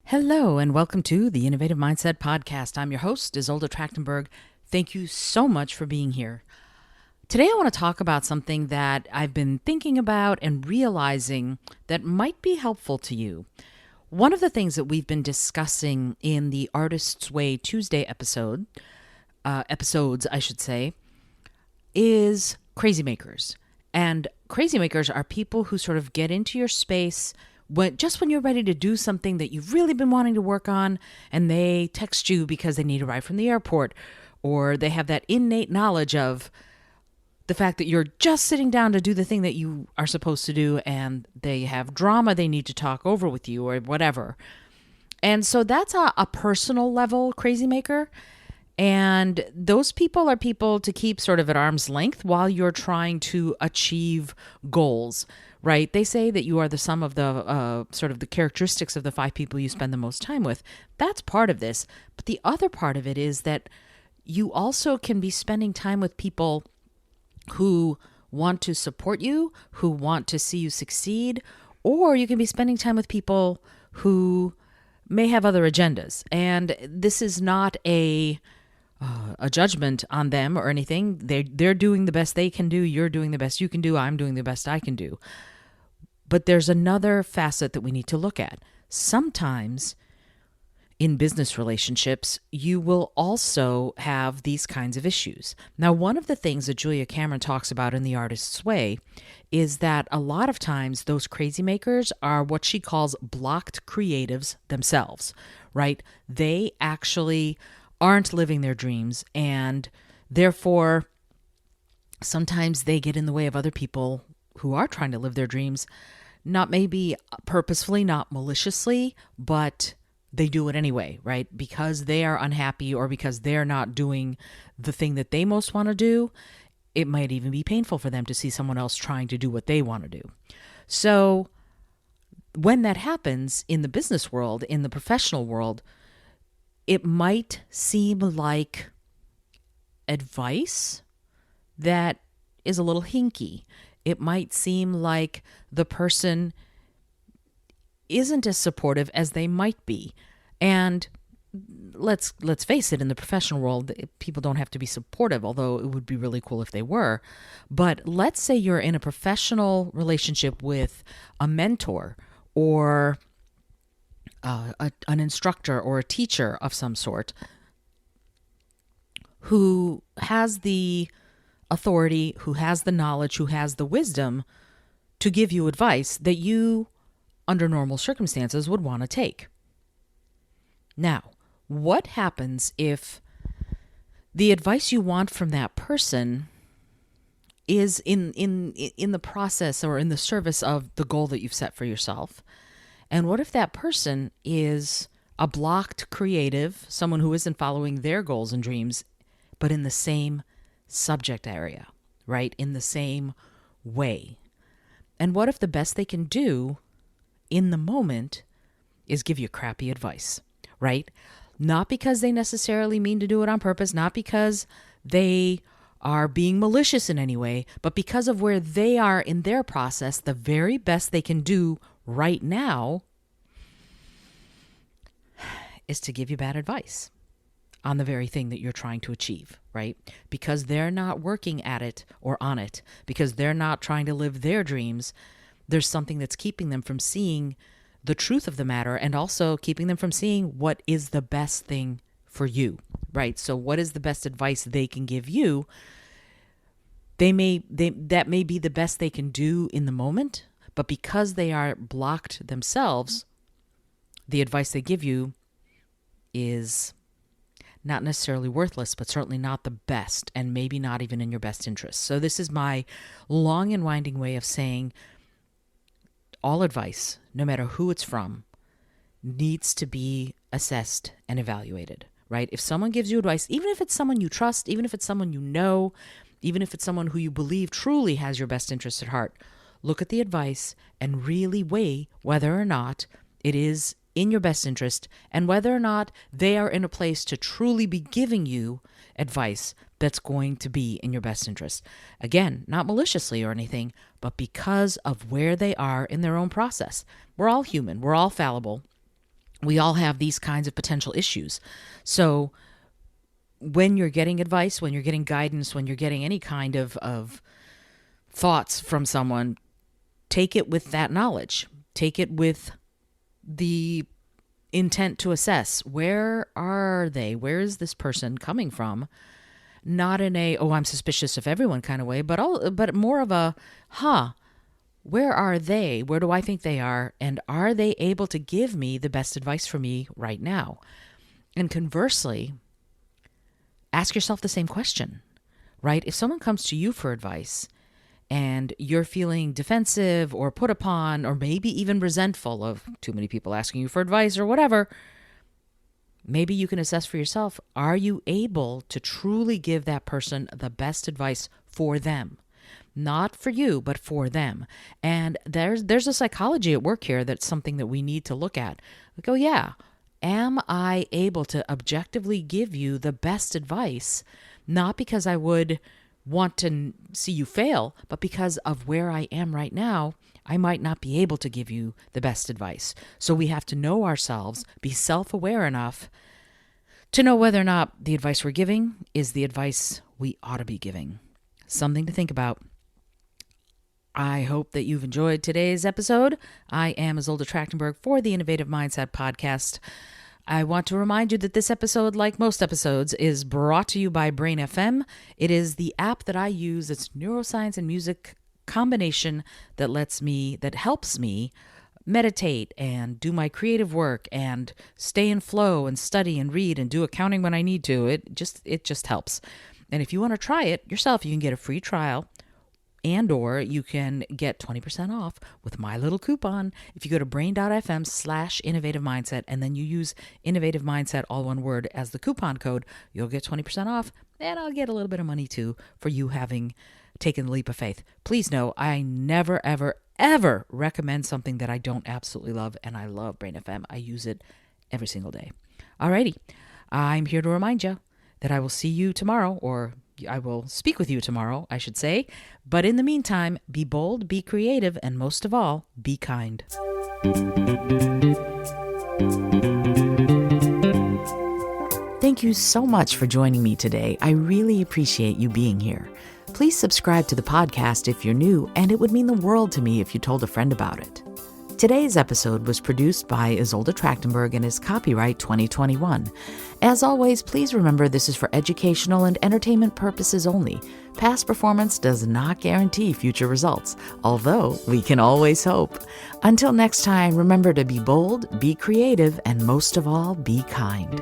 Hello, and welcome to the Innovative Mindset Podcast. I'm your host, Isolde Trachtenberg. Thank you so much for being here. Today, I want to talk about something that I've been thinking about and realizing that might be helpful to you. One of the things that we've been discussing in the Artist's Way Tuesday episodes, I should say, is crazymakers. And crazymakers are people who sort of get into your space when you're ready to do something that you've really been wanting to work on, and they text you because they need a ride from the airport, or they have that innate knowledge of the fact that you're just sitting down to do the thing that you are supposed to do, and they have drama they need to talk over with you or whatever. And so that's a personal level crazy maker. And those people are people to keep sort of at arm's length while you're trying to achieve goals, right? They say that you are the sum of the sort of the characteristics of the 5 people you spend the most time with. That's part of this. But the other part of it is that you also can be spending time with people who want to support you, who want to see you succeed, or you can be spending time with people who may have other agendas. And this is not a judgment on them or anything. They're doing the best they can do. You're doing the best you can do. I'm doing the best I can do. But there's another facet that we need to look at. Sometimes in business relationships, you will also have these kinds of issues. Now, one of the things that Julia Cameron talks about in The Artist's Way is that a lot of times those crazy makers are what she calls blocked creatives themselves, right? They actually aren't living their dreams, and therefore sometimes they get in the way of other people who are trying to live their dreams, not maybe purposefully, not maliciously, but they do it anyway, right? Because they are unhappy or because they're not doing the thing that they most want to do. It might even be painful for them to see someone else trying to do what they want to do. So when that happens in the business world, in the professional world, it might seem like advice that is a little hinky. It might seem like the person isn't as supportive as they might be. And let's face it, in the professional world, people don't have to be supportive, although it would be really cool if they were. But let's say you're in a professional relationship with a mentor or an instructor or a teacher of some sort who has the authority, who has the knowledge, who has the wisdom to give you advice that you, under normal circumstances, would want to take. Now, what happens if the advice you want from that person is in the process or in the service of the goal that you've set for yourself? And what if that person is a blocked creative, someone who isn't following their goals and dreams, but in the same subject area, right? In the same way. And what if the best they can do in the moment is give you crappy advice, right? Not because they necessarily mean to do it on purpose, not because they are being malicious in any way, but because of where they are in their process, the very best they can do right now is to give you bad advice on the very thing that you're trying to achieve, right? Because they're not working at it or on it, because they're not trying to live their dreams, there's something that's keeping them from seeing the truth of the matter and also keeping them from seeing what is the best thing for you, right? So what is the best advice they can give you? That may be the best they can do in the moment, but because they are blocked themselves, the advice they give you is not necessarily worthless, but certainly not the best, and maybe not even in your best interest. So this is my long and winding way of saying all advice, no matter who it's from, needs to be assessed and evaluated, right? If someone gives you advice, even if it's someone you trust, even if it's someone you know, even if it's someone who you believe truly has your best interest at heart, look at the advice and really weigh whether or not it is in your best interest and whether or not they are in a place to truly be giving you advice that's going to be in your best interest. Again, not maliciously or anything, but because of where they are in their own process. We're all human. We're all fallible. We all have these kinds of potential issues. So when you're getting advice, when you're getting guidance, when you're getting any kind of thoughts from someone, take it with that knowledge. Take it with the intent to assess, where are they? Where is this person coming from? Not in a, oh, I'm suspicious of everyone kind of way, but more of a, where are they? Where do I think they are? And are they able to give me the best advice for me right now? And conversely, ask yourself the same question, right? If someone comes to you for advice and you're feeling defensive or put upon, or maybe even resentful of too many people asking you for advice or whatever, maybe you can assess for yourself, are you able to truly give that person the best advice for them? Not for you, but for them. And there's a psychology at work here that's something that we need to look at. We go, yeah, am I able to objectively give you the best advice? Not because I would want to see you fail, but because of where I am right now, I might not be able to give you the best advice. So we have to know ourselves, be self-aware enough to know whether or not the advice we're giving is the advice we ought to be giving. Something to think about. I hope that you've enjoyed today's episode. I am Isolde Trachtenberg for the Innovative Mindset Podcast. I want to remind you that this episode, like most episodes, is brought to you by Brain FM. It is the app that I use. It's neuroscience and music combination that helps me meditate and do my creative work and stay in flow and study and read and do accounting when I need to. It just helps. And if you want to try it yourself, you can get a free trial. And or you can get 20% off with my little coupon if you go to brain.fm/innovative mindset and then you use innovative mindset, all one word, as the coupon code. You'll get 20% off, and I'll get a little bit of money too for you having taken the leap of faith. Please know I never, ever, ever recommend something that I don't absolutely love, and I love Brain FM. I use it every single day. Alrighty, I'm here to remind you that I will see you tomorrow, or I will speak with you tomorrow, I should say. But in the meantime, be bold, be creative, and most of all, be kind. Thank you so much for joining me today. I really appreciate you being here. Please subscribe to the podcast if you're new, and it would mean the world to me if you told a friend about it. Today's episode was produced by Isolde Trachtenberg and is copyright 2021. As always, please remember this is for educational and entertainment purposes only. Past performance does not guarantee future results, although we can always hope. Until next time, remember to be bold, be creative, and most of all, be kind.